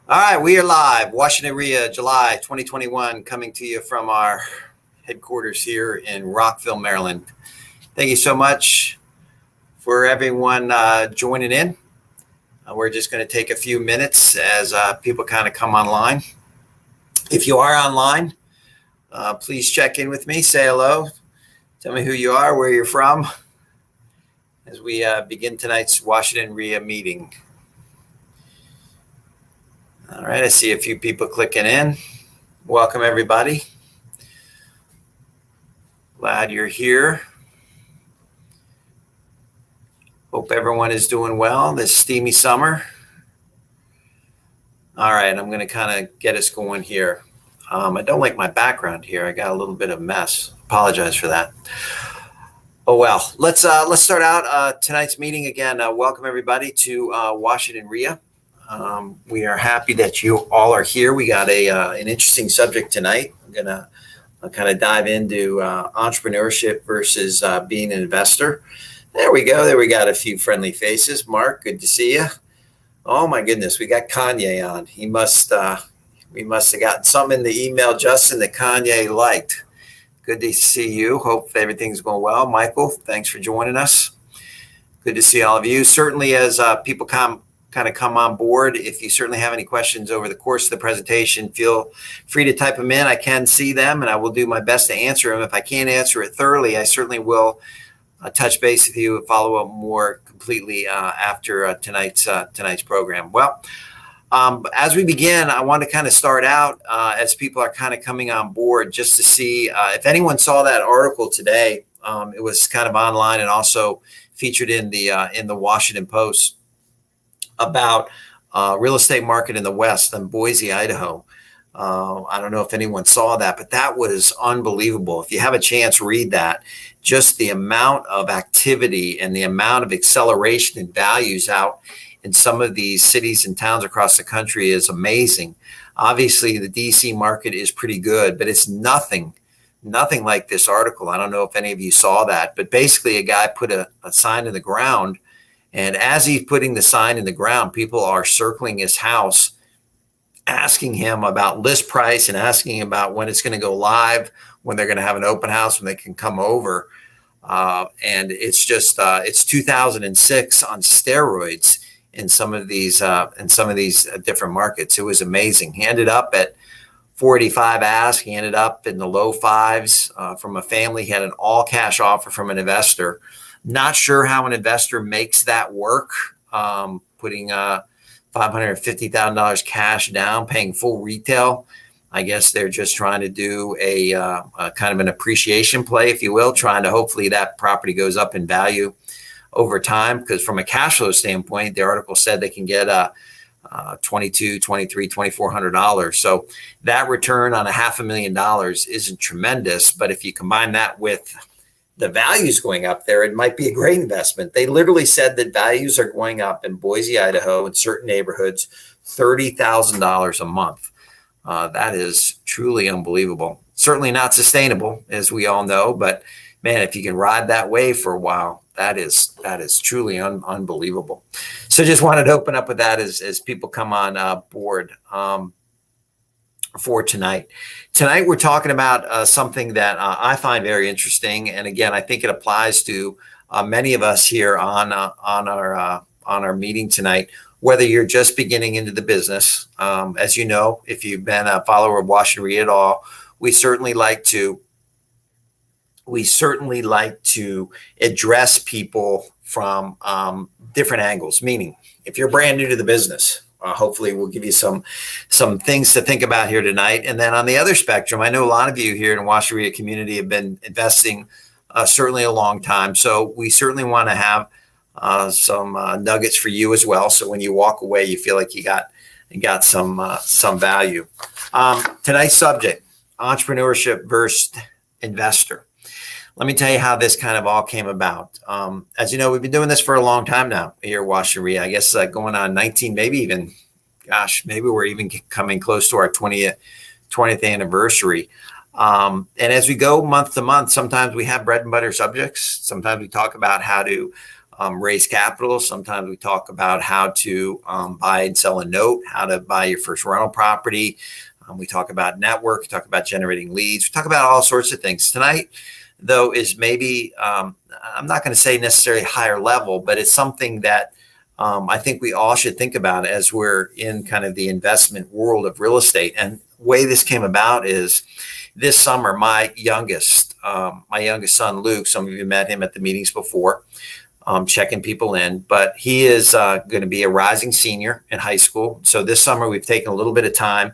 All right, we are live. Washington WREIA, July 2021, coming to you from our headquarters here in Rockville, Maryland. Thank you so much for everyone joining in. We're just going to take a few minutes as people kind of come online. If you are online, please check in with me, say hello, tell me who you are, where you're from, as we begin tonight's Washington WREIA meeting. All right, I see a few people clicking in. Welcome, everybody. Glad you're here. Hope everyone is doing well this steamy summer. All right, I'm going to kind of get us going here. I don't like my background here. I got a little bit of mess. Apologize for that. Oh well, let's start out tonight's meeting again. Welcome everybody to Washington WREIA. We are happy that you all are here. We got an interesting subject tonight. I'm going to kind of dive into entrepreneurship versus being an investor. There we go. There we got a few friendly faces. Mark, good to see you. Oh my goodness, we got Kanye on. We must have gotten some in the email, Justin, that Kanye liked. Good to see you. Hope everything's going well. Michael, thanks for joining us. Good to see all of you. Certainly as people come on board. If you certainly have any questions over the course of the presentation, feel free to type them in. I can see them and I will do my best to answer them. If I can't answer it thoroughly, I certainly will touch base with you and follow up more completely after tonight's program. Well, as we begin, I want to kind of start out as people are kind of coming on board just to see if anyone saw that article today. It was kind of online and also featured in the Washington Post about real estate market in the West in Boise, Idaho. I don't know if anyone saw that, but that was unbelievable. If you have a chance, read that. Just the amount of activity and the amount of acceleration in values out in some of these cities and towns across the country is amazing. Obviously, the DC market is pretty good, but it's nothing like this article. I don't know if any of you saw that, but basically a guy put a sign in the ground. And as he's putting the sign in the ground, people are circling his house, asking him about list price and asking him about when it's going to go live, when they're going to have an open house, when they can come over. And it's just it's 2006 on steroids in some of these different markets. It was amazing. He ended up at 485 ask. He ended up in the low fives from a family. He had an all cash offer from an investor. Not sure how an investor makes that work, putting $550,000 cash down, paying full retail. I guess they're just trying to do a kind of an appreciation play, if you will, trying to hopefully that property goes up in value over time. Because from a cash flow standpoint, the article said they can get $2,200, $2,300, $2,400. So that return on $500,000 isn't tremendous. But if you combine that with the values going up there, it might be a great investment. They literally said that values are going up in Boise, Idaho, in certain neighborhoods, $30,000 a month. That is truly unbelievable. Certainly not sustainable, as we all know, but man, if you can ride that wave for a while, that is truly unbelievable. So just wanted to open up with that as people come on board for tonight. Tonight, we're talking about something that I find very interesting. And again, I think it applies to many of us here on our meeting tonight, whether you're just beginning into the business. As you know, if you've been a follower of Washington WREIA at all, we certainly like to address people from different angles, meaning if you're brand new to the business, hopefully we'll give you some things to think about here tonight. And then on the other spectrum, I know a lot of you here in the Washington WREIA community have been investing certainly a long time. So we certainly want to have some nuggets for you as well. So when you walk away, you feel like you got some value. Tonight's subject, entrepreneurship versus investor. Let me tell you how this kind of all came about. As you know, we've been doing this for a long time now here at Washington WREIA. I guess going on 19, maybe even, maybe we're even coming close to our 20th anniversary. And as we go month to month, sometimes we have bread and butter subjects. Sometimes we talk about how to raise capital. Sometimes we talk about how to buy and sell a note, how to buy your first rental property. We talk about network, we talk about generating leads. We talk about all sorts of things. Tonight, though, is maybe, I'm not going to say necessarily higher level, but it's something that I think we all should think about as we're in kind of the investment world of real estate. And the way this came about is this summer, my youngest son, Luke, some of you met him at the meetings before, checking people in, but he is going to be a rising senior in high school. So this summer, we've taken a little bit of time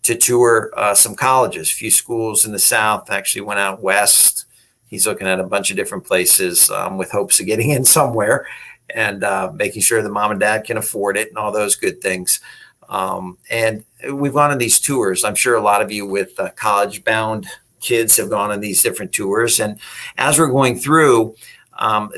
to tour some colleges, a few schools in the South, actually went out west. He's looking at a bunch of different places with hopes of getting in somewhere and making sure that mom and dad can afford it and all those good things. And we've gone on these tours. I'm sure a lot of you with college-bound kids have gone on these different tours. And as we're going through,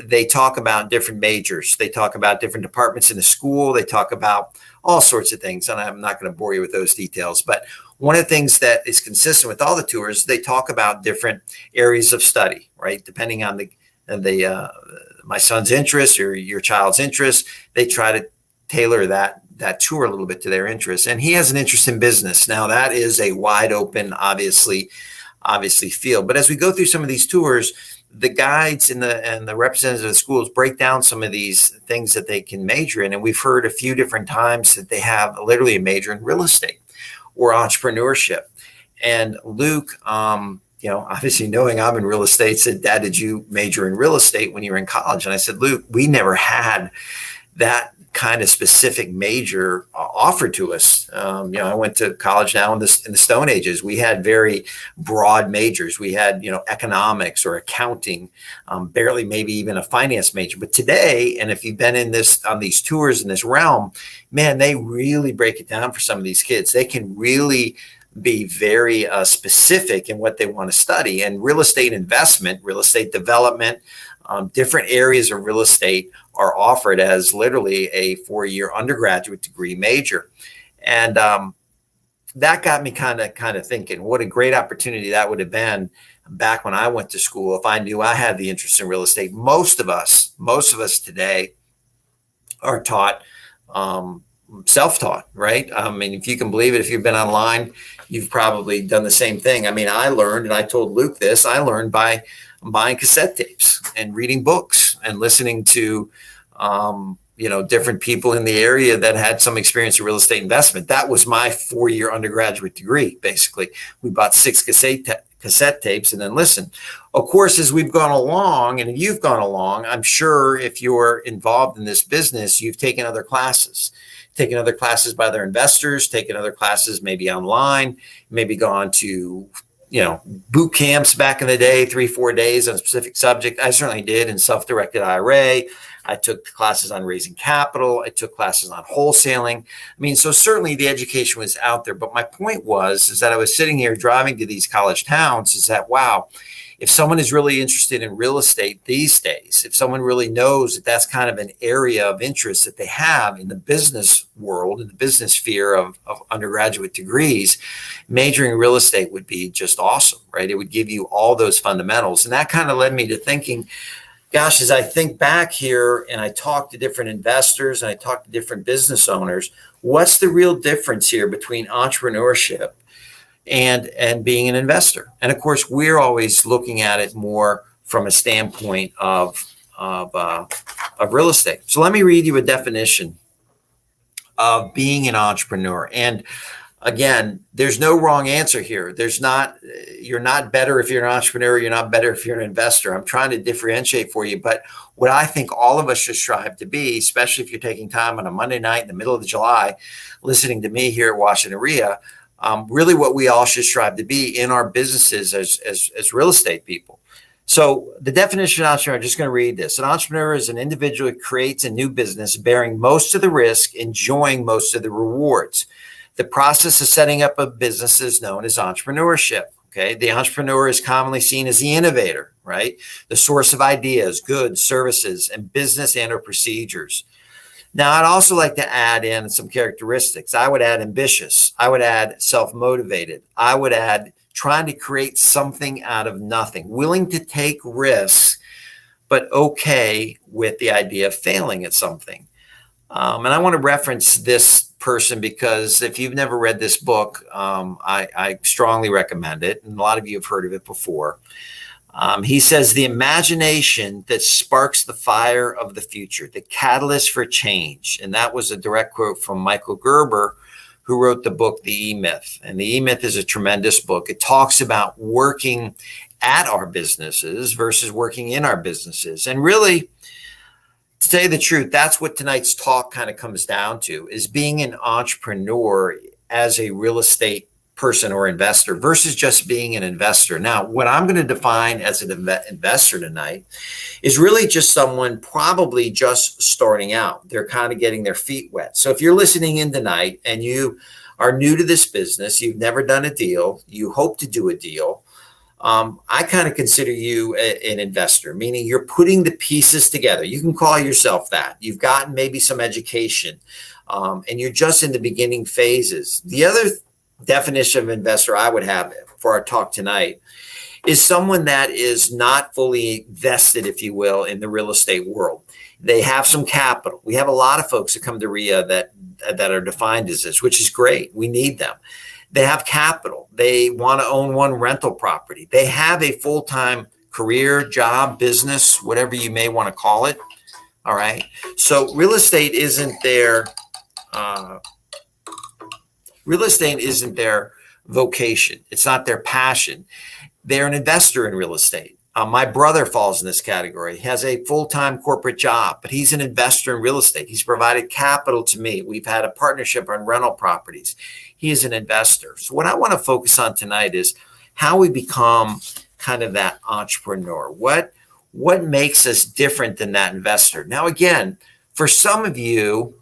they talk about different majors. They talk about different departments in the school. They talk about all sorts of things. And I'm not going to bore you with those details. But one of the things that is consistent with all the tours, they talk about different areas of study, right? Depending on my son's interest or your child's interest, they try to tailor that tour a little bit to their interests. And he has an interest in business. Now that is a wide open, obviously field. But as we go through some of these tours, the guides and the representatives of the schools break down some of these things that they can major in. And we've heard a few different times that they have literally a major in real estate or entrepreneurship. And Luke, obviously knowing I'm in real estate, said, "Dad, did you major in real estate when you were in college?" And I said, "Luke, we never had that kind of specific major offered to us. I went to college now in the Stone Ages. We had very broad majors. We had, economics or accounting, barely maybe even a finance major. But today, and if you've been on these tours in this realm, man, they really break it down for some of these kids. They can really be very specific in what they want to study. And real estate investment, real estate development, different areas of real estate are offered as literally a 4-year undergraduate degree major. And that got me kind of thinking, what a great opportunity that would have been back when I went to school if I knew I had the interest in real estate. Most of us today are taught self-taught, right? I mean, if you can believe it, if you've been online, you've probably done the same thing. I mean, I learned, and I told Luke this, I learned by buying cassette tapes and reading books and listening to, different people in the area that had some experience in real estate investment. That was my 4-year undergraduate degree. Basically, we bought 6 cassette tapes and then listened. Of course, as we've gone along and you've gone along, I'm sure if you're involved in this business, you've taken other classes by other investors, taken other classes maybe online, maybe gone to boot camps back in the day, 3-4 days on a specific subject. I certainly did in self-directed IRA. I took classes on raising capital. I took classes on wholesaling. I mean, so certainly the education was out there. But my point is that I was sitting here driving to these college towns is that, wow, if someone is really interested in real estate these days, if someone really knows that that's kind of an area of interest that they have in the business world, in the business sphere of undergraduate degrees, majoring in real estate would be just awesome, right? It would give you all those fundamentals. And that kind of led me to thinking, gosh, as I think back here and I talk to different investors and I talk to different business owners, what's the real difference here between entrepreneurship and being an investor? And of course, we're always looking at it more from a standpoint of real estate. So let me read you a definition of being an entrepreneur. And again, there's no wrong answer here. You're not better if you're an entrepreneur. You're not better if you're an investor. I'm trying to differentiate for you. But what I think all of us should strive to be, especially if you're taking time on a Monday night in the middle of July, listening to me here at WREIA, really what we all should strive to be in our businesses as real estate people. So the definition of entrepreneur, I'm just going to read this. An entrepreneur is an individual who creates a new business, bearing most of the risk, enjoying most of the rewards. The process of setting up a business is known as entrepreneurship. Okay. The entrepreneur is commonly seen as the innovator, right? The source of ideas, goods, services, and business and or procedures. Now, I'd also like to add in some characteristics. I would add ambitious. I would add self-motivated. I would add trying to create something out of nothing, willing to take risks, but okay with the idea of failing at something. And I want to reference this person because if you've never read this book, I strongly recommend it. And a lot of you have heard of it before. He says, the imagination that sparks the fire of the future, the catalyst for change. And that was a direct quote from Michael Gerber, who wrote the book, The E-Myth. And The E-Myth is a tremendous book. It talks about working at our businesses versus working in our businesses. And really, to tell you the truth, that's what tonight's talk kind of comes down to, is being an entrepreneur as a real estate person or investor versus just being an investor. Now, what I'm going to define as an investor tonight is really just someone probably just starting out. They're kind of getting their feet wet. So if you're listening in tonight and you are new to this business, you've never done a deal, you hope to do a deal, I kind of consider you an investor, meaning you're putting the pieces together. You can call yourself that. You've gotten maybe some education, and you're just in the beginning phases. The other definition of investor I would have for our talk tonight is someone that is not fully vested, if you will, in the real estate world. They have some capital. We have a lot of folks that come to WREIA that are defined as this, which is great. We need them. They have capital. They want to own one rental property. They have a full-time career, job, business, whatever you may want to call it. All right. So real estate isn't their vocation. It's not their passion. They're an investor in real estate. My brother falls in this category. He has a full-time corporate job, but he's an investor in real estate. He's provided capital to me. We've had a partnership on rental properties. He is an investor. So what I want to focus on tonight is how we become kind of that entrepreneur. What makes us different than that investor? Now, again, for some of you,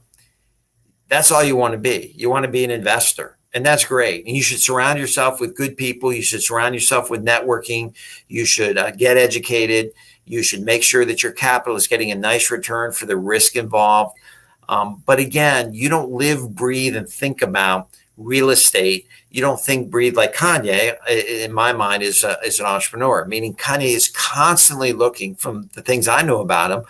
that's all you want to be. You want to be an investor. And that's great. And you should surround yourself with good people. You should surround yourself with networking. You should get educated. You should make sure that your capital is getting a nice return for the risk involved. But again, you don't live, breathe, and think about real estate. You don't think, breathe like Kanye, in my mind, is an entrepreneur, meaning Kanye is constantly looking, from the things I know about him,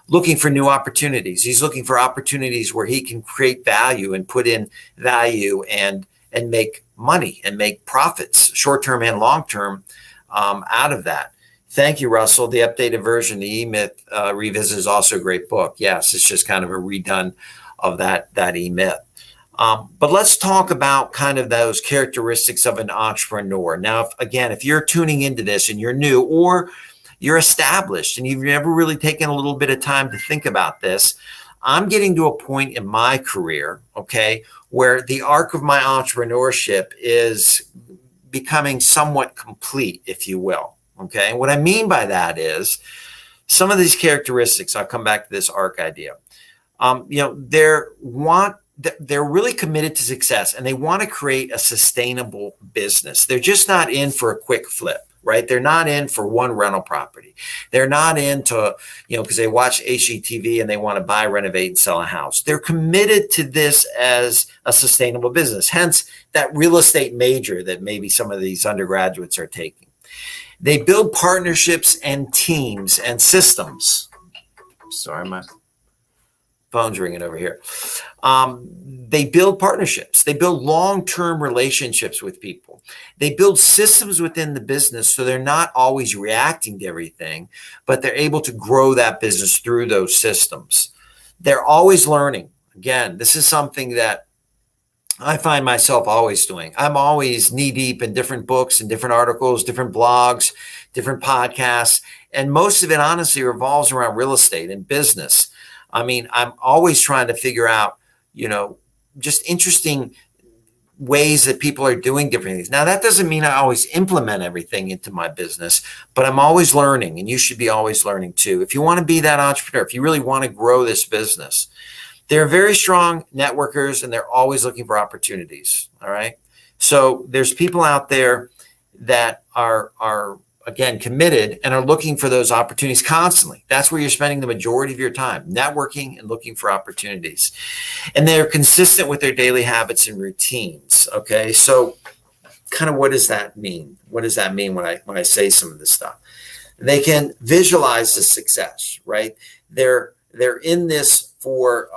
looking for new opportunities. He's looking for opportunities where he can create value and put in value and make money and make profits, short-term and long-term, out of that. Thank you, Russell. The updated version, the E-Myth Revisit, is also a great book. Yes, it's just kind of a redone of that E-Myth. But let's talk about kind of those characteristics of an entrepreneur. Now, if you're tuning into this and you're new, or you're established and you've never really taken a little bit of time to think about this, I'm getting to a point in my career, okay, where the arc of my entrepreneurship is becoming somewhat complete, if you will. Okay. And what I mean by that is some of these characteristics, I'll come back to this arc idea. They're really committed to success and they want to create a sustainable business. They're just not in for a quick flip. Right? They're not in for one rental property. They're not into, because they watch HGTV and they want to buy, renovate, and sell a house. They're committed to this as a sustainable business. Hence that real estate major that maybe some of these undergraduates are taking. They build partnerships and teams and systems. Sorry, my phone's ringing over here. They build partnerships. They build long-term relationships with people. They build systems within the business so they're not always reacting to everything, but they're able to grow that business through those systems. They're always learning. Again, this is something that I find myself always doing. I'm always knee-deep in different books and different articles, different blogs, different podcasts, and most of it honestly revolves around real estate and business. I mean, I'm always trying to figure out, just interesting ways that people are doing different things. Now, that doesn't mean I always implement everything into my business, but I'm always learning, and you should be always learning too. If you want to be that entrepreneur, if you really want to grow this business, they're very strong networkers and they're always looking for opportunities. All right. So there's people out there that are again, committed and are looking for those opportunities constantly. That's where you're spending the majority of your time, networking and looking for opportunities. And they're consistent with their daily habits and routines. Okay. So kind of what does that mean? What does that mean when I say some of this stuff? They can visualize the success, right? They're in this for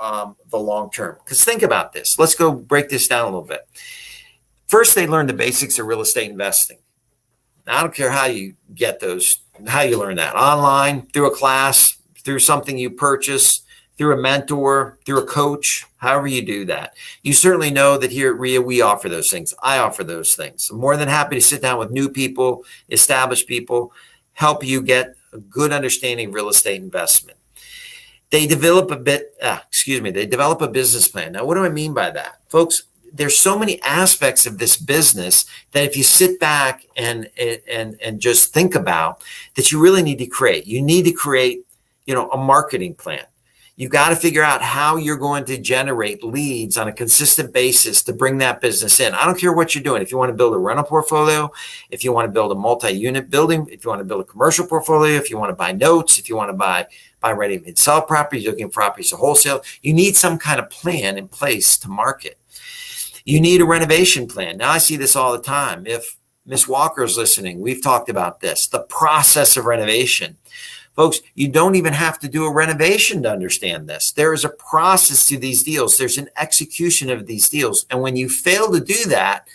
the long term. Because think about this. Let's go break this down a little bit. First, they learn the basics of real estate investing. Now, I don't care how you get those, how you learn that, online, through a class, through something you purchase, through a mentor, through a coach, however you do that. You certainly know that here at WREIA, we offer those things. I offer those things. I'm more than happy to sit down with new people, established people, help you get a good understanding of real estate investment. They develop they develop a business plan. Now, what do I mean by that? Folks, there's so many aspects of this business that if you sit back and just think about that, you really need to create. You need to create, a marketing plan. You got to figure out how you're going to generate leads on a consistent basis to bring that business in. I don't care what you're doing. If you want to build a rental portfolio, if you want to build a multi-unit building, if you want to build a commercial portfolio, if you want to buy notes, if you want to buy ready-made sell properties, you're looking for properties to wholesale, you need some kind of plan in place to market. You need a renovation plan. Now, I see this all the time. If Ms. Walker's listening, we've talked about this, the process of renovation. Folks, you don't even have to do a renovation to understand this. There is a process to these deals. There's an execution of these deals. And when you fail to do that,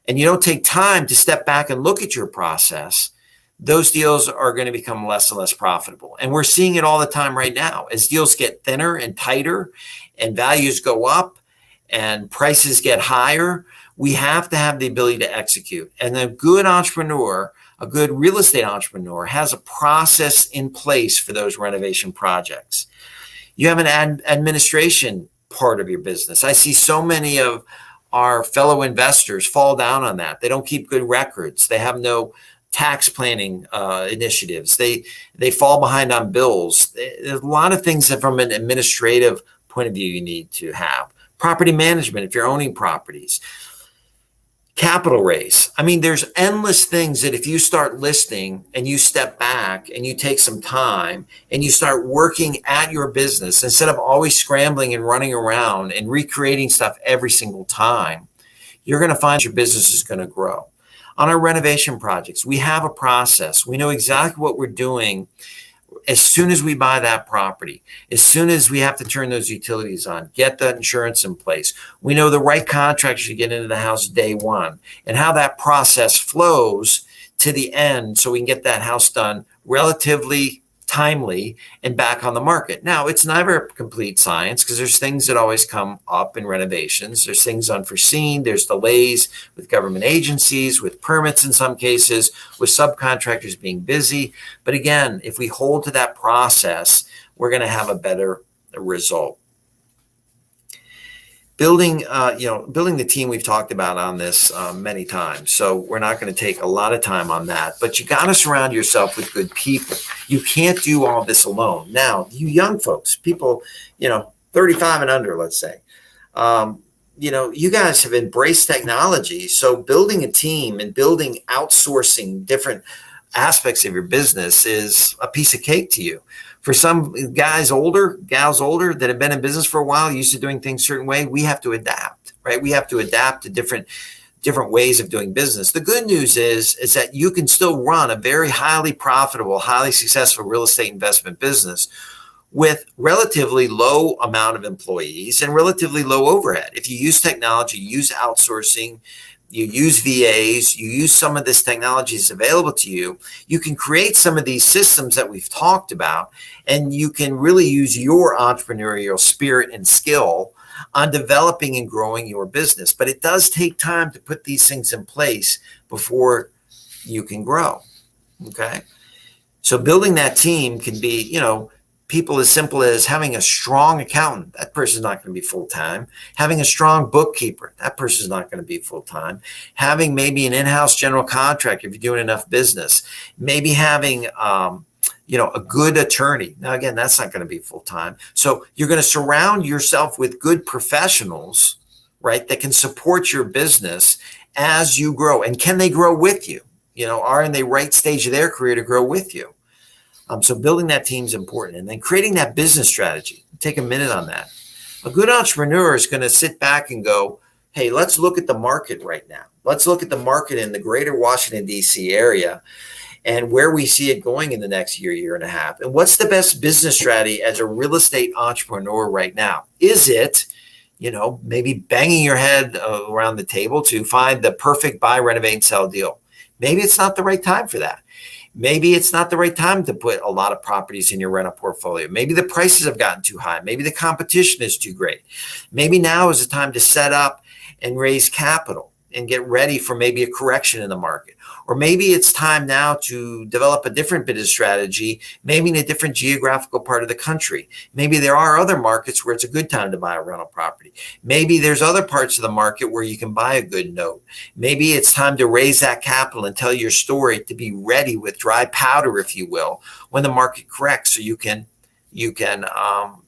and you don't take time to step back and look at your process, those deals are going to become less and less profitable. And we're seeing it all the time right now. As deals get thinner and tighter and values go up and prices get higher, we have to have the ability to execute. And a good entrepreneur, a good real estate entrepreneur, has a process in place for those renovation projects. You have an administration part of your business. I see so many of our fellow investors fall down on that. They don't keep good records. They have no tax planning initiatives. They fall behind on bills. There's a lot of things that from an administrative point of view you need to have. Property management, if you're owning properties. Capital raise. I mean, there's endless things that if you start listing and you step back and you take some time and you start working at your business instead of always scrambling and running around and recreating stuff every single time, you're going to find your business is going to grow. On our renovation projects, we have a process. We know exactly what we're doing as soon as we buy that property, as soon as we have to turn those utilities on, get the insurance in place. We know the right contractors to get into the house day one and how that process flows to the end so we can get that house done relatively timely and back on the market. Now, it's never a complete science because there's things that always come up in renovations. There's things unforeseen. There's delays with government agencies, with permits in some cases, with subcontractors being busy. But again, if we hold to that process, we're going to have a better result. Building the team, we've talked about on this many times. So we're not going to take a lot of time on that, but you got to surround yourself with good people. You can't do all this alone. Now, you young folks, people, 35 and under, let's say, you guys have embraced technology. So building a team and building outsourcing different aspects of your business is a piece of cake to you. For some gals older that have been in business for a while, used to doing things a certain way, we have to adapt, right? We have to adapt to different ways of doing business. The good news is that you can still run a very highly profitable, highly successful real estate investment business with relatively low amount of employees and relatively low overhead. If you use technology, use outsourcing, you use VAs, you use some of this technology is available to you, you can create some of these systems that we've talked about, and you can really use your entrepreneurial spirit and skill on developing and growing your business. But it does take time to put these things in place before you can grow. Okay. So building that team can be, people as simple as having a strong accountant. That person's not going to be full-time. Having a strong bookkeeper. That person's not going to be full-time. Having maybe an in-house general contractor if you're doing enough business. Maybe having, a good attorney. Now, again, that's not going to be full-time. So you're going to surround yourself with good professionals, right, that can support your business as you grow. And can they grow with you? Are in the right stage of their career to grow with you? So building that team is important. And then creating that business strategy. Take a minute on that. A good entrepreneur is going to sit back and go, hey, let's look at the market right now. Let's look at the market in the greater Washington, D.C. area and where we see it going in the next year, year and a half. And what's the best business strategy as a real estate entrepreneur right now? Is it, maybe banging your head around the table to find the perfect buy, renovate, and sell deal? Maybe it's not the right time for that. Maybe it's not the right time to put a lot of properties in your rental portfolio. Maybe the prices have gotten too high. Maybe the competition is too great. Maybe now is the time to set up and raise capital and get ready for maybe a correction in the market. Or maybe it's time now to develop a different business strategy, maybe in a different geographical part of the country. Maybe there are other markets where it's a good time to buy a rental property. Maybe there's other parts of the market where you can buy a good note. Maybe it's time to raise that capital and tell your story to be ready with dry powder, if you will, when the market corrects, so you can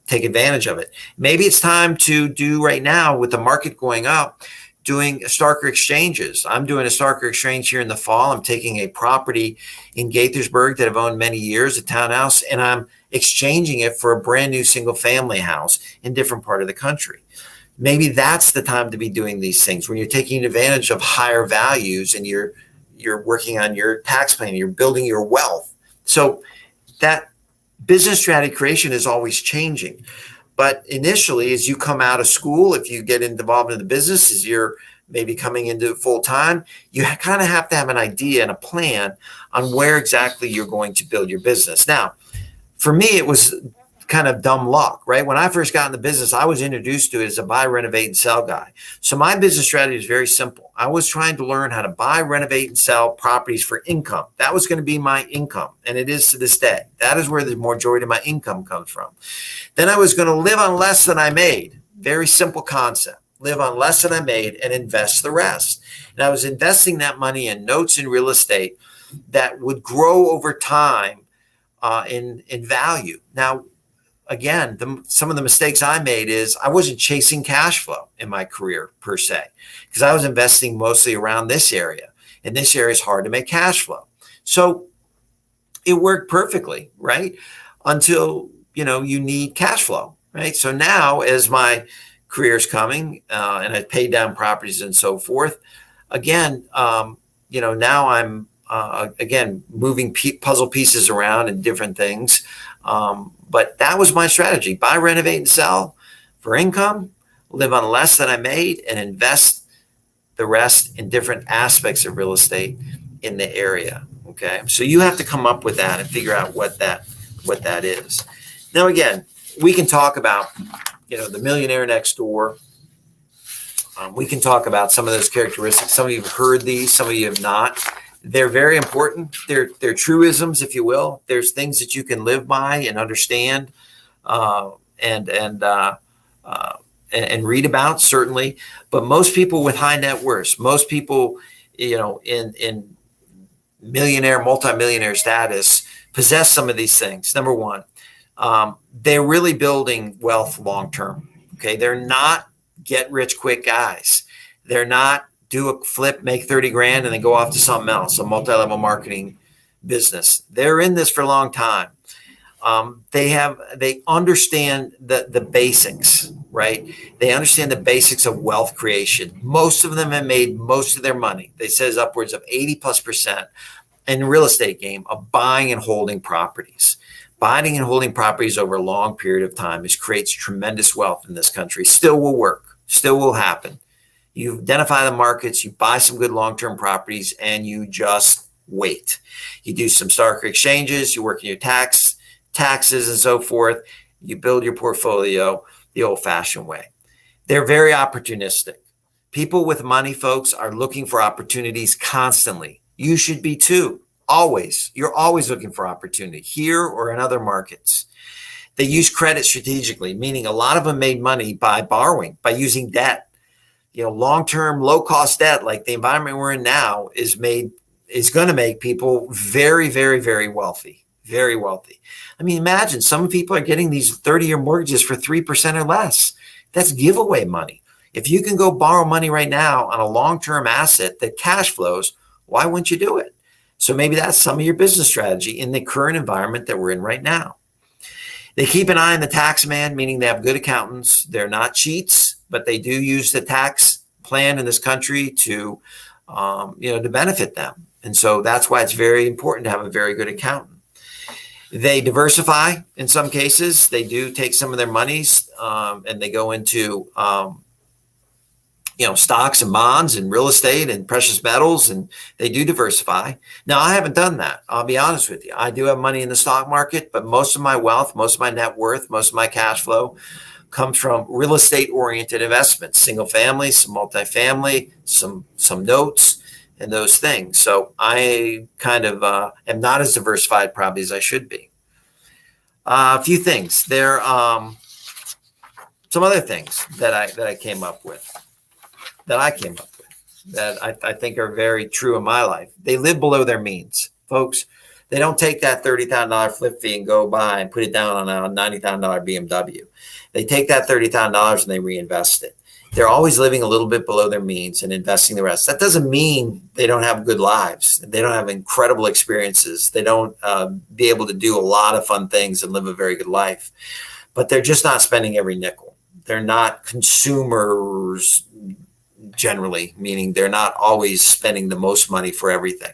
take advantage of it. Maybe it's time to do right now with the market going up, doing Starker exchanges. I'm doing a Starker exchange here in the fall. I'm taking a property in Gaithersburg that I've owned many years, a townhouse, and I'm exchanging it for a brand new single family house in a different part of the country. Maybe that's the time to be doing these things, when you're taking advantage of higher values and you're working on your tax plan, you're building your wealth. So that business strategy creation is always changing. But initially, as you come out of school, if you get involved in the business, as you're maybe coming into it full time, you kind of have to have an idea and a plan on where exactly you're going to build your business. Now, for me, it was kind of dumb luck, right? When I first got in the business, I was introduced to it as a buy, renovate, and sell guy. So my business strategy is very simple. I was trying to learn how to buy, renovate, and sell properties for income. That was going to be my income, and it is to this day. That is where the majority of my income comes from. Then I was going to live on less than I made. Very simple concept. Live on less than I made and invest the rest. And I was investing that money in notes and real estate that would grow over time in value. Now, again, some of the mistakes I made is I wasn't chasing cash flow in my career per se, because I was investing mostly around this area, and this area is hard to make cash flow. So it worked perfectly, right? Until, you need cash flow, right? So now as my career is coming and I paid down properties and so forth, again, now I'm, again, moving puzzle pieces around and different things. But that was my strategy: buy, renovate, and sell for income, live on less than I made, and invest the rest in different aspects of real estate in the area. Okay. So you have to come up with that and figure out what that is. Now, again, we can talk about, the millionaire next door. We can talk about some of those characteristics. Some of you have heard these, some of you have not. They're very important. They're truisms, if you will. There's things that you can live by and understand, and read about, certainly. But most people with high net worths, most people, in millionaire, multimillionaire status, possess some of these things. Number one, they're really building wealth long term. Okay, they're not get rich quick guys. They're not do a flip, make 30 grand, and then go off to something else, a multi-level marketing business. They're in this for a long time. They understand the basics, right? They understand the basics of wealth creation. Most of them have made most of their money. They says upwards of 80+% in the real estate game of buying and holding properties. Buying and holding properties over a long period of time creates tremendous wealth in this country. Still will work, still will happen. You identify the markets, you buy some good long-term properties, and you just wait. You do some Starker exchanges, you work in your taxes and so forth. You build your portfolio the old-fashioned way. They're very opportunistic. People with money, folks, are looking for opportunities constantly. You should be too, always. You're always looking for opportunity here or in other markets. They use credit strategically, meaning a lot of them made money by borrowing, by using debt. Long-term, low-cost debt, like the environment we're in now, is going to make people very, very, very wealthy, very wealthy. I mean, imagine some people are getting these 30-year mortgages for 3% or less. That's giveaway money. If you can go borrow money right now on a long-term asset that cash flows, why wouldn't you do it? So maybe that's some of your business strategy in the current environment that we're in right now. They keep an eye on the tax man, meaning they have good accountants. They're not cheats, but they do use the tax plan in this country to, to benefit them. And so that's why it's very important to have a very good accountant. They diversify in some cases. They do take some of their monies and they go into, stocks and bonds and real estate and precious metals, and they do diversify. Now, I haven't done that. I'll be honest with you. I do have money in the stock market, but most of my wealth, most of my net worth, most of my cash flow comes from real estate oriented investments, single family, some multifamily, some notes and those things. So I kind of am not as diversified probably as I should be. A few things there. Some other things that I came up with. That I think are very true in my life. They live below their means, folks. They don't take that $30,000 flip fee and go buy and put it down on a $90,000 BMW. They take that $30,000 and they reinvest it. They're always living a little bit below their means and investing the rest. That doesn't mean they don't have good lives. They don't have incredible experiences. They don't be able to do a lot of fun things and live a very good life. But they're just not spending every nickel. They're not consumers generally, meaning they're not always spending the most money for everything.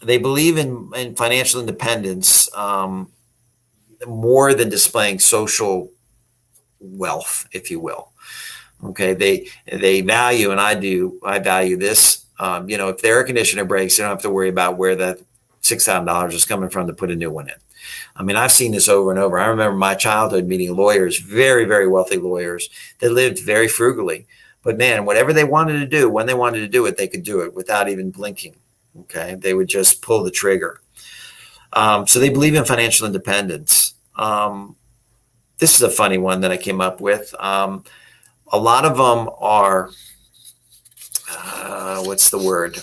They believe in financial independence more than displaying social wealth, if you will. Okay, they value, and I value this. If the air conditioner breaks, they don't have to worry about where that $6,000 is coming from to put a new one in. I mean, I've seen this over and over. I remember my childhood meeting lawyers, very, very wealthy lawyers that lived very frugally. But man, whatever they wanted to do, when they wanted to do it, they could do it without even blinking. Okay, they would just pull the trigger. So they believe in financial independence. This is a funny one that I came up with. A lot of them are, what's the word?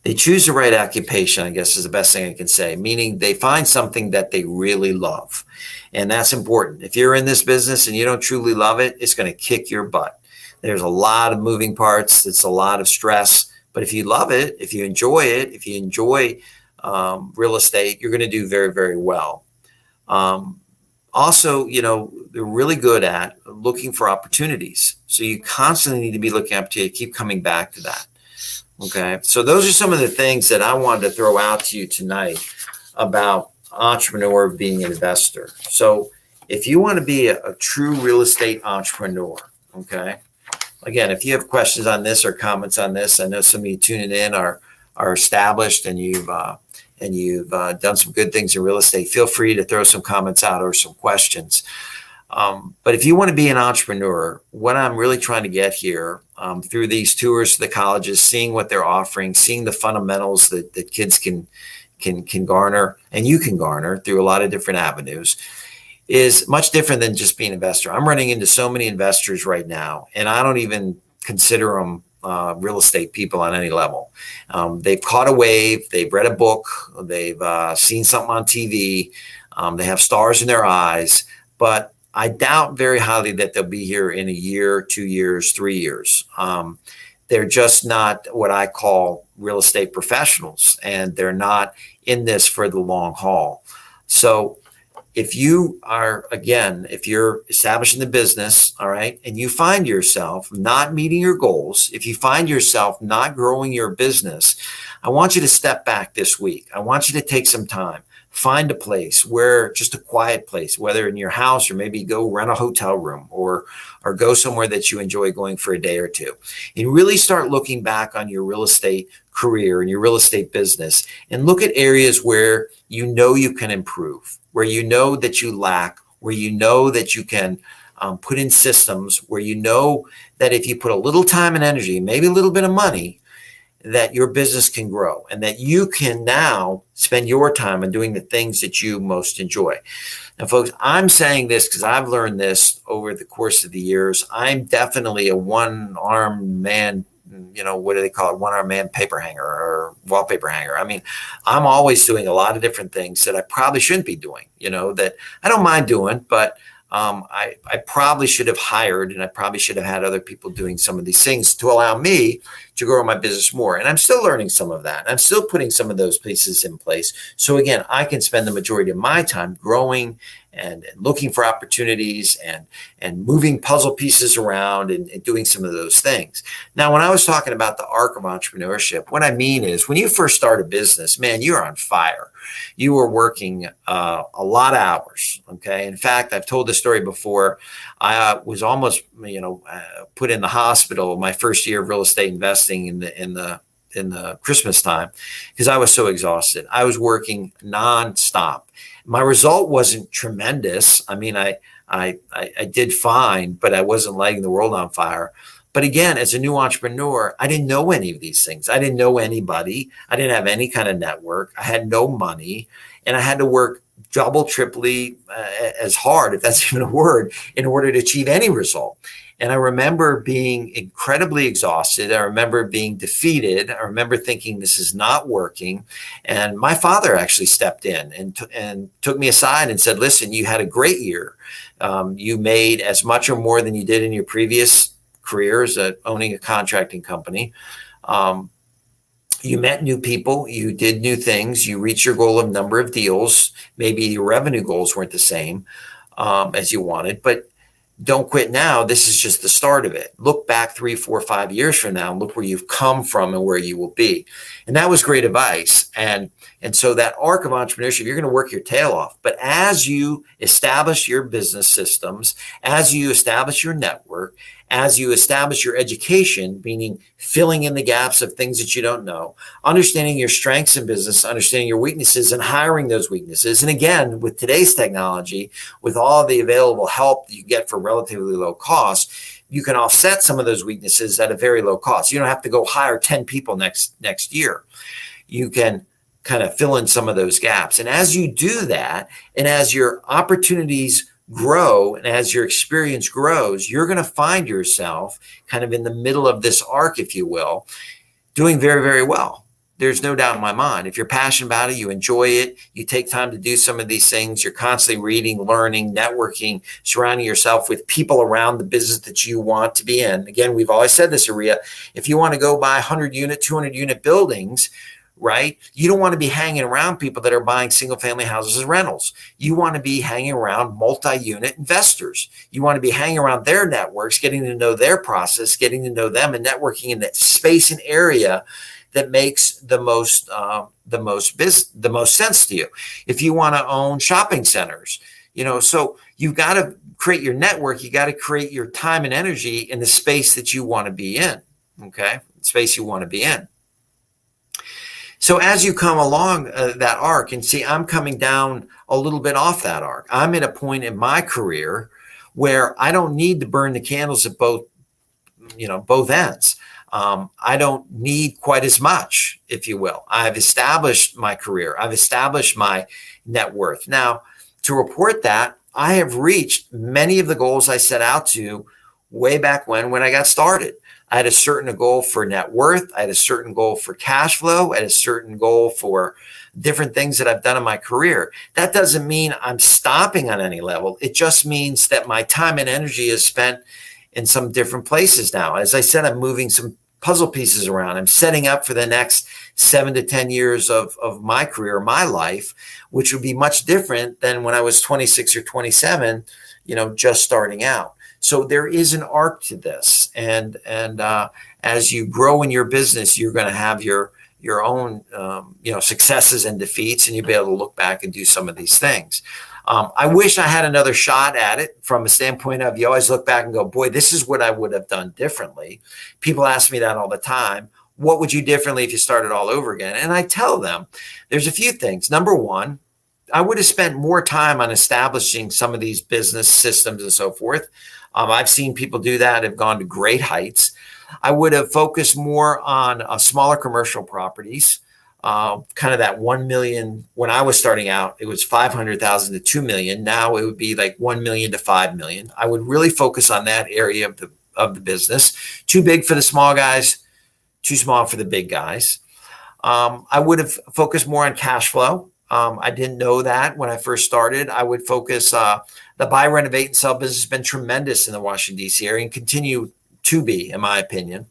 They choose the right occupation, I guess is the best thing I can say, meaning they find something that they really love. And that's important. If you're in this business and you don't truly love it, it's going to kick your butt. There's a lot of moving parts. It's a lot of stress. But if you love it, if you enjoy it, if you enjoy real estate, you're going to do very, very well. Also, they're really good at looking for opportunities. So you constantly need to be looking up to keep coming back to that. Okay, so those are some of the things that I wanted to throw out to you tonight about entrepreneur being an investor. So if you want to be a true real estate entrepreneur, okay, again, if you have questions on this or comments on this, I know some of you tuning in are established and you've done some good things in real estate. Feel free to throw some comments out or some questions. But if you want to be an entrepreneur, what I'm really trying to get here through these tours to the colleges, seeing what they're offering, seeing the fundamentals that kids can garner and you can garner through a lot of different avenues, is much different than just being an investor. I'm running into so many investors right now, and I don't even consider them real estate people on any level. They've caught a wave, they've read a book, they've seen something on TV, they have stars in their eyes, but I doubt very highly that they'll be here in a year, 2 years, 3 years. They're just not what I call real estate professionals, and they're not in this for the long haul. So if you are, again, if you're establishing the business, all right, and you find yourself not meeting your goals, if you find yourself not growing your business, I want you to step back this week. I want you to take some time. Find a place where, just a quiet place, whether in your house or maybe go rent a hotel room or go somewhere that you enjoy going for a day or two, and really start looking back on your real estate career and your real estate business and look at areas where you know you can improve, where you know that you lack, where you know that you can put in systems, where you know that if you put a little time and energy, maybe a little bit of money, that your business can grow and that you can now spend your time on doing the things that you most enjoy. Now, folks, I'm saying this because I've learned this over the course of the years. I'm definitely a one-armed man, what do they call it? One-armed man paper hanger or wallpaper hanger. I mean, I'm always doing a lot of different things that I probably shouldn't be doing, that I don't mind doing, but I probably should have hired and I probably should have had other people doing some of these things to allow me to grow my business more. And I'm still learning some of that. I'm still putting some of those pieces in place. So again, I can spend the majority of my time growing and looking for opportunities and moving puzzle pieces around and doing some of those things. Now, when I was talking about the arc of entrepreneurship, what I mean is when you first start a business, man, you're on fire. You were working a lot of hours. Okay. In fact, I've told this story before. I was almost, put in the hospital my first year of real estate investing in the Christmas time because I was so exhausted. I was working nonstop. My result wasn't tremendous. I mean, I did fine, but I wasn't lighting the world on fire. But again, as a new entrepreneur, I didn't know any of these things. I didn't know anybody. I didn't have any kind of network. I had no money, and I had to work double, triply as hard, if that's even a word, in order to achieve any result. And I remember being incredibly exhausted. I remember being defeated. I remember thinking this is not working. And my father actually stepped in and took me aside and said, listen, you had a great year. You made as much or more than you did in your previous careers at owning a contracting company. You met new people, you did new things, you reached your goal of number of deals. Maybe your revenue goals weren't the same as you wanted, but don't quit now. This is just the start of it. Look back 3, 4, 5 years from now and look where you've come from and where you will be. And that was great advice. And so that arc of entrepreneurship, you're going to work your tail off. But as you establish your business systems, as you establish your network, as you establish your education, meaning filling in the gaps of things that you don't know, understanding your strengths in business, understanding your weaknesses and hiring those weaknesses. And again, with today's technology, with all the available help that you get for relatively low cost, you can offset some of those weaknesses at a very low cost. You don't have to go hire 10 people next year. You can kind of fill in some of those gaps. And as you do that, and as your opportunities grow and as your experience grows, you're going to find yourself kind of in the middle of this arc, if you will, doing very, very well. There's no doubt in my mind. If you're passionate about it, you enjoy it, you take time to do some of these things, you're constantly reading, learning, networking, surrounding yourself with people around the business that you want to be in. Again, we've always said this, WREIA, if you want to go buy 100-unit, 200-unit buildings, right? You don't want to be hanging around people that are buying single family houses as rentals. You want to be hanging around multi-unit investors. You want to be hanging around their networks, getting to know their process, getting to know them and networking in that space and area that makes the most sense to you. If you want to own shopping centers, so you've got to create your network. You got to create your time and energy in the space that you want to be in. Okay. Space you want to be in. So as you come along that arc, and see, I'm coming down a little bit off that arc. I'm at a point in my career where I don't need to burn the candles at both ends. I don't need quite as much, if you will. I've established my career. I've established my net worth. Now, to report that, I have reached many of the goals I set out to way back when I got started. I had a certain goal for net worth. I had a certain goal for cash flow. I had a certain goal for different things that I've done in my career. That doesn't mean I'm stopping on any level. It just means that my time and energy is spent in some different places now. As I said, I'm moving some puzzle pieces around. I'm setting up for the next 7 to 10 years of my career, my life, which would be much different than when I was 26 or 27, just starting out. So there is an arc to this, and as you grow in your business, you're going to have your own successes and defeats, and you'll be able to look back and do some of these things. I wish I had another shot at it from a standpoint of you always look back and go, boy, this is what I would have done differently. People ask me that all the time. What would you do differently if you started all over again? And I tell them there's a few things. Number one, I would have spent more time on establishing some of these business systems and so forth. I've seen people do that, have gone to great heights. I would have focused more on smaller commercial properties, kind of that 1 million. When I was starting out, it was 500,000 to 2 million. Now it would be like 1 million to 5 million. I would really focus on that area of the business. Too big for the small guys, too small for the big guys. I would have focused more on cash flow. I didn't know that when I first started. I would focus, the buy, renovate, and sell business has been tremendous in the Washington, D.C. area and continue to be, in my opinion.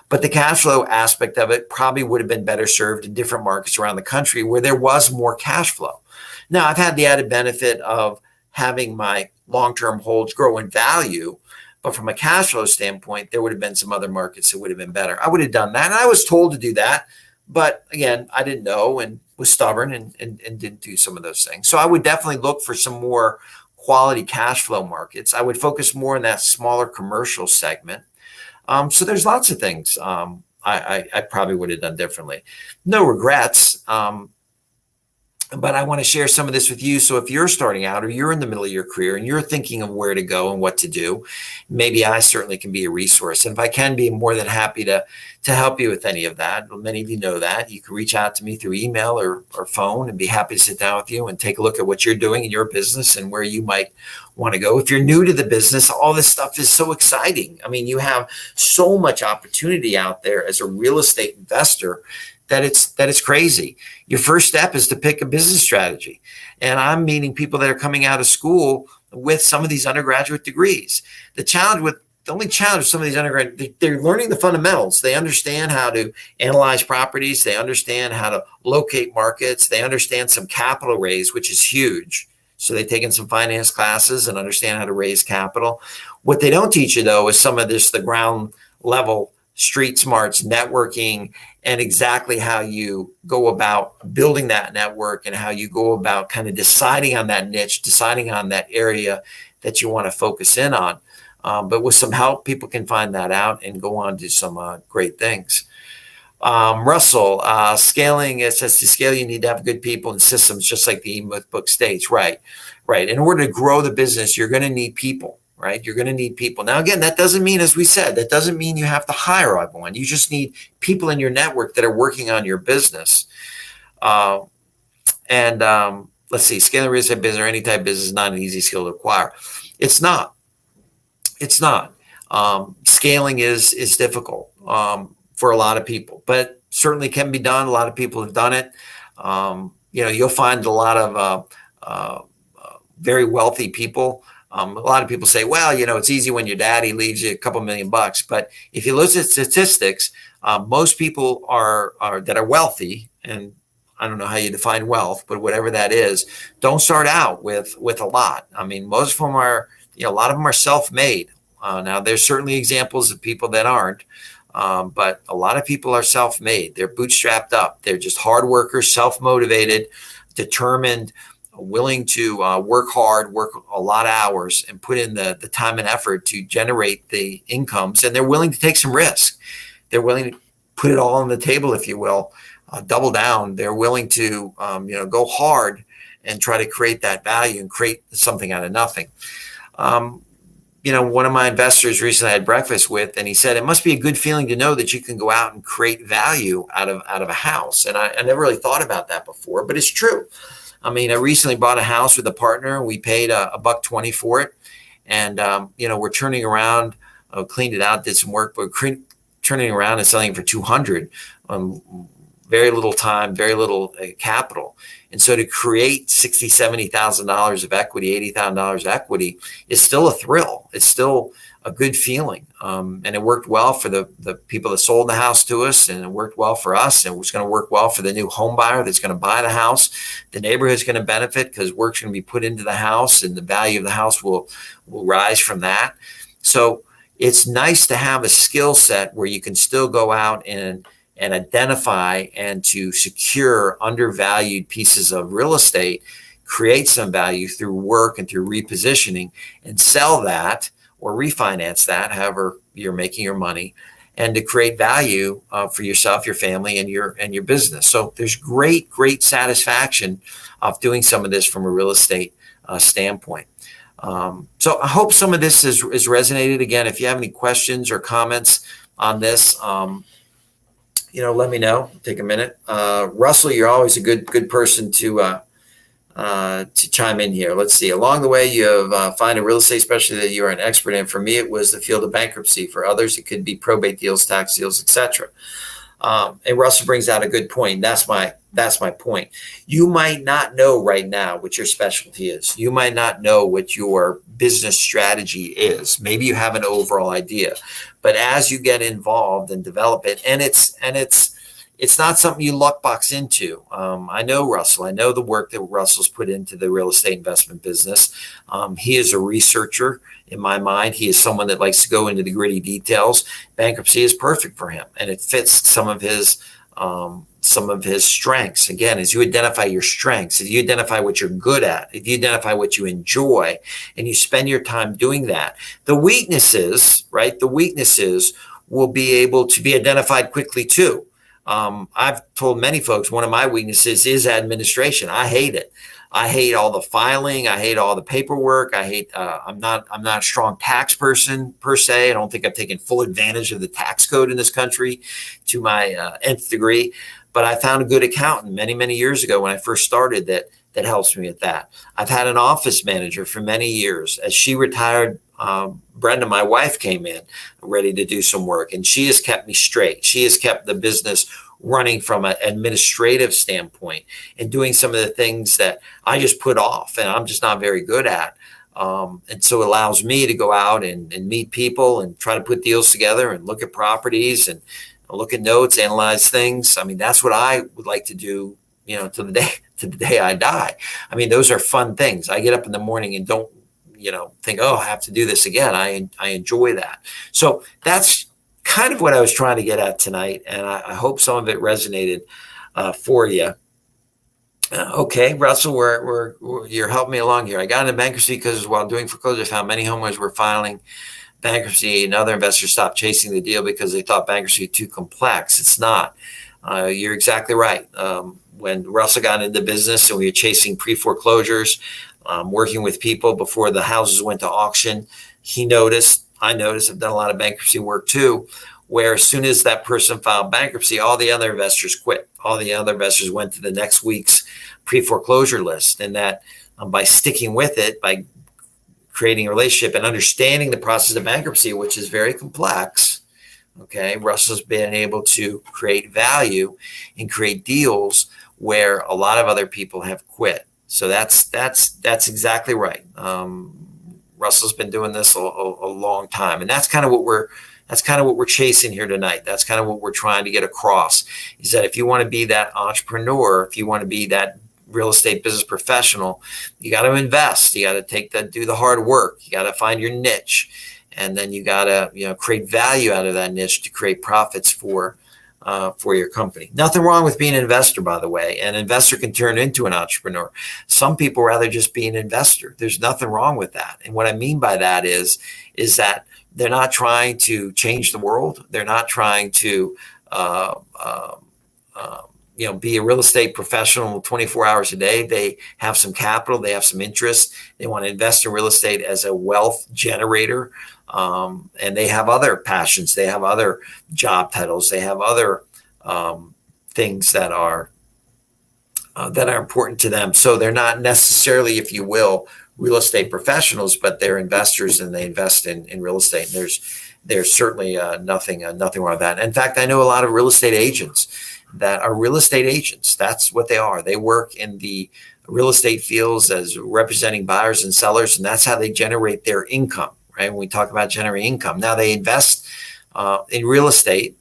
But the cash flow aspect of it probably would have been better served in different markets around the country where there was more cash flow. Now, I've had the added benefit of having my long-term holds grow in value, but from a cash flow standpoint, there would have been some other markets that would have been better. I would have done that, and I was told to do that. But again, I didn't know and was stubborn and didn't do some of those things. So I would definitely look for some more quality cash flow markets. I would focus more on that smaller commercial segment. So there's lots of things I probably would have done differently. No regrets. But I want to share some of this with you. So if you're starting out or you're in the middle of your career and you're thinking of where to go and what to do, maybe I certainly can be a resource. And if I can be, more than happy to help you with any of that. Many of you know that. You can reach out to me through email or phone and be happy to sit down with you and take a look at what you're doing in your business and where you might want to go. If you're new to the business, all this stuff is so exciting. I mean, you have so much opportunity out there as a real estate investor that it's crazy. Your first step is to pick a business strategy. And I'm meeting people that are coming out of school with some of these undergraduate degrees. The only challenge with some of these undergraduate, they're learning the fundamentals. They understand how to analyze properties. They understand how to locate markets. They understand some capital raise, which is huge. So they've taken some finance classes and understand how to raise capital. What they don't teach you, though, is some of this, the ground level street smarts, networking, and exactly how you go about building that network and how you go about kind of deciding on that niche, deciding on that area that you want to focus in on. But with some help, people can find that out and go on to some great things. Russell, scaling, it says to scale, you need to have good people and systems, just like the book states. Right. In order to grow the business, you're going to need people. Right? You're going to need people. Now, again, that doesn't mean, as we said, that doesn't mean you have to hire everyone. You just need people in your network that are working on your business. Let's see, scaling real estate business or any type of business is not an easy skill to acquire. It's not. Scaling is difficult for a lot of people, but certainly can be done. A lot of people have done it. You'll find a lot of very wealthy people. A lot of people say, well, it's easy when your daddy leaves you a couple $1 million. But if you look at statistics, most people that are wealthy, and I don't know how you define wealth, but whatever that is, don't start out with a lot. I mean, most of them are, a lot of them are self-made. Now, there's certainly examples of people that aren't, but a lot of people are self-made. They're bootstrapped up. They're just hard workers, self-motivated, determined, willing to work hard, work a lot of hours, and put in the time and effort to generate the incomes. And they're willing to take some risk. They're willing to put it all on the table, if you will, double down. They're willing to, go hard and try to create that value and create something out of nothing. One of my investors recently I had breakfast with, and he said, it must be a good feeling to know that you can go out and create value out of a house. And I never really thought about that before, but it's true. I mean, I recently bought a house with a partner. We paid $120 for it. And, we're turning around, cleaned it out, did some work, but turning around and selling it for $200. Very little time, very little capital. And so to create $60,000, $70,000 of equity, $80,000 equity is still a thrill. It's still a good feeling. And it worked well for the people that sold the house to us, and it worked well for us, and it's going to work well for the new home buyer that's going to buy the house. The neighborhood's going to benefit because work's going to be put into the house, and the value of the house will rise from that. So it's nice to have a skill set where you can still go out and identify and to secure undervalued pieces of real estate, create some value through work and through repositioning, and sell that or refinance that, however you're making your money, and to create value for yourself, your family, and your business. So there's great satisfaction of doing some of this from a real estate standpoint. So I hope some of this is resonated. Again, if you have any questions or comments on this, let me know. Take a minute. Russell, you're always a good person to chime in here. Let's see. Along the way, you have find a real estate specialty that you are an expert in. For me, it was the field of bankruptcy. For others, it could be probate deals, tax deals, etc. And Russell brings out a good point. That's my point. You might not know right now what your specialty is. You might not know what your business strategy is. Maybe you have an overall idea, but as you get involved and develop it, and it's not something you luck box into. I know Russell. I know the work that Russell's put into the real estate investment business. He is a researcher. In my mind, he is someone that likes to go into the gritty details. Bankruptcy is perfect for him, and it fits some of his strengths. Again, as you identify your strengths, as you identify what you're good at, if you identify what you enjoy, and you spend your time doing that, the weaknesses, right? The weaknesses will be able to be identified quickly too. I've told many folks one of my weaknesses is administration. I hate it. I hate all the filing. I hate all the paperwork. I hate. I'm not a strong tax person per se. I don't think I've taken full advantage of the tax code in this country to my nth degree. But I found a good accountant many years ago when I first started that helps me with that. I've had an office manager for many years. As she retired, Brenda, my wife, came in ready to do some work, and she has kept me straight. She has kept the business running from an administrative standpoint and doing some of the things that I just put off and I'm just not very good at. And so it allows me to go out and meet people and try to put deals together and look at properties and look at notes, analyze things. I mean, that's what I would like to do, to the day I die. I mean, those are fun things. I get up in the morning and don't, think, oh, I have to do this again. I enjoy that. So that's kind of what I was trying to get at tonight. And I hope some of it resonated for you. Okay, Russell, you're helping me along here. I got into bankruptcy because while doing foreclosure, I found many homeowners were filing bankruptcy and other investors stopped chasing the deal because they thought bankruptcy was too complex. It's not. You're exactly right. When Russell got into business and we were chasing pre-foreclosures, working with people before the houses went to auction, I noticed, I've done a lot of bankruptcy work too, where as soon as that person filed bankruptcy, all the other investors quit. All the other investors went to the next week's pre-foreclosure list. And that by sticking with it, by creating a relationship and understanding the process of bankruptcy, which is very complex, okay, Russell's been able to create value and create deals where a lot of other people have quit. So that's exactly right. Russell's been doing this a long time, and that's kind of what we're chasing here tonight. That's kind of what we're trying to get across, is that if you want to be that entrepreneur, if you want to be that real estate business professional, you got to invest. You got to do the hard work. You got to find your niche, and then you got to create value out of that niche to create profits for your company. Nothing wrong with being an investor, by the way. An investor can turn into an entrepreneur. Some people rather just be an investor. There's nothing wrong with that. And what I mean by that is that they're not trying to change the world. They're not trying to be a real estate professional 24 hours a day. They have some capital. They have some interest. They want to invest in real estate as a wealth generator. And they have other passions. They have other job titles. They have other things that are important to them. So they're not necessarily, if you will, real estate professionals, but they're investors and they invest in real estate. And there's certainly nothing wrong with that. In fact, I know a lot of real estate agents that are real estate agents. That's what they are. They work in the real estate fields as representing buyers and sellers, and that's how they generate their income. Right? When we talk about generating income, now they invest in real estate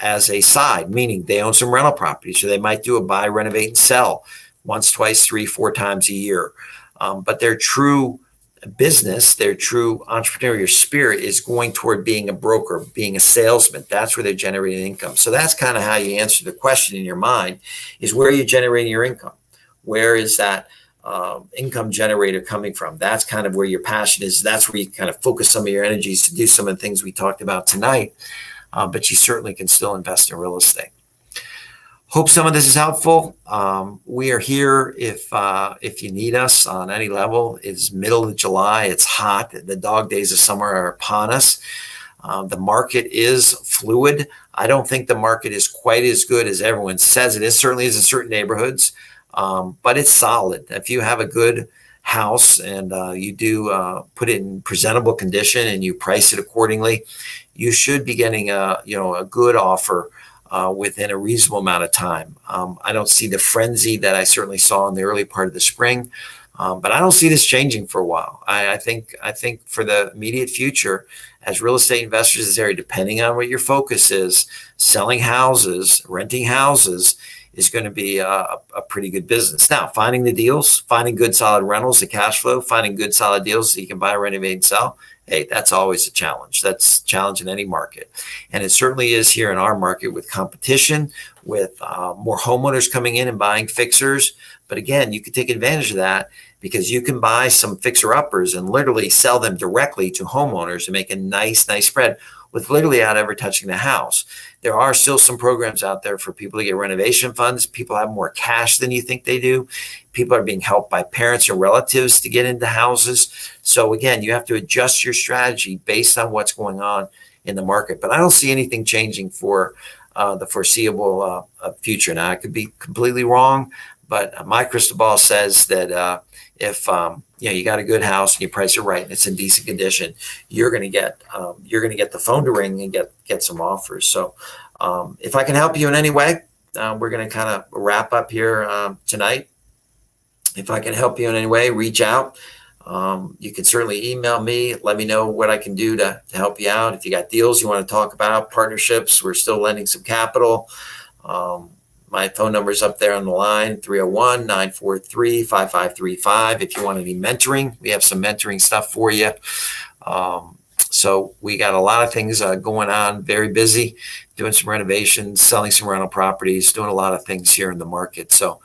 as a side, meaning they own some rental properties. So they might do a buy, renovate, and sell once, twice, 3, 4 times a year. But their true business, their true entrepreneurial spirit is going toward being a broker, being a salesman. That's where they're generating income. So that's kind of how you answer the question in your mind, is where are you generating your income? Where is that income generator coming from? That's kind of where your passion is. That's where you kind of focus some of your energies to do some of the things we talked about tonight. But you certainly can still invest in real estate. Hope some of this is helpful. We are here if you need us on any level. It's middle of July. It's hot. The dog days of summer are upon us. The market is fluid. I don't think the market is quite as good as everyone says it is. Certainly is in certain neighborhoods. But it's solid. If you have a good house and you do put it in presentable condition and you price it accordingly, you should be getting a good offer within a reasonable amount of time. I don't see the frenzy that I certainly saw in the early part of the spring, but I don't see this changing for a while. I think for the immediate future, as real estate investors, is area, depending on what your focus is, selling houses, renting houses is going to be a pretty good business. Now, finding the deals, finding good solid rentals, the cash flow, finding good solid deals so you can buy, renovate, and sell. Hey, that's always a challenge. That's a challenge in any market. And it certainly is here in our market with competition, with more homeowners coming in and buying fixers. But again, you can take advantage of that because you can buy some fixer-uppers and literally sell them directly to homeowners and make a nice spread with literally without ever touching the house. There are still some programs out there for people to get renovation funds. People have more cash than you think they do. People are being helped by parents or relatives to get into houses. So again, you have to adjust your strategy based on what's going on in the market. But I don't see anything changing for the foreseeable future. Now, I could be completely wrong, but my crystal ball says that if you got a good house and you price it right and it's in decent condition, you're going to get the phone to ring and get some offers. So if I can help you in any way, we're going to kind of wrap up here tonight. If I can help you in any way, reach out. You can certainly email me. Let me know what I can do to help you out. If you got deals you want to talk about, partnerships, we're still lending some capital. My phone number is up there on the line, 301-943-5535. If you want any mentoring, we have some mentoring stuff for you. So we got a lot of things going on, very busy, doing some renovations, selling some rental properties, doing a lot of things here in the market. So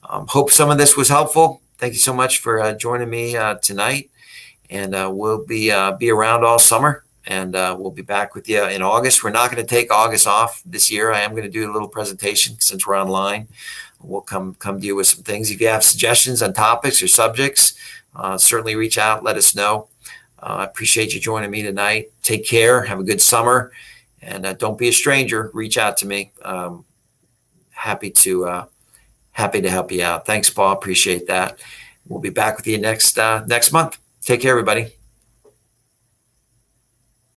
hope some of this was helpful. Thank you so much for joining me tonight. And we'll be around all summer. And we'll be back with you in August. We're not going to take August off this year. I am going to do a little presentation since we're online. We'll come to you with some things. If you have suggestions on topics or subjects, certainly reach out. Let us know. I appreciate you joining me tonight. Take care. Have a good summer. And don't be a stranger. Reach out to me. Happy to help you out. Thanks, Paul. Appreciate that. We'll be back with you next month. Take care, everybody.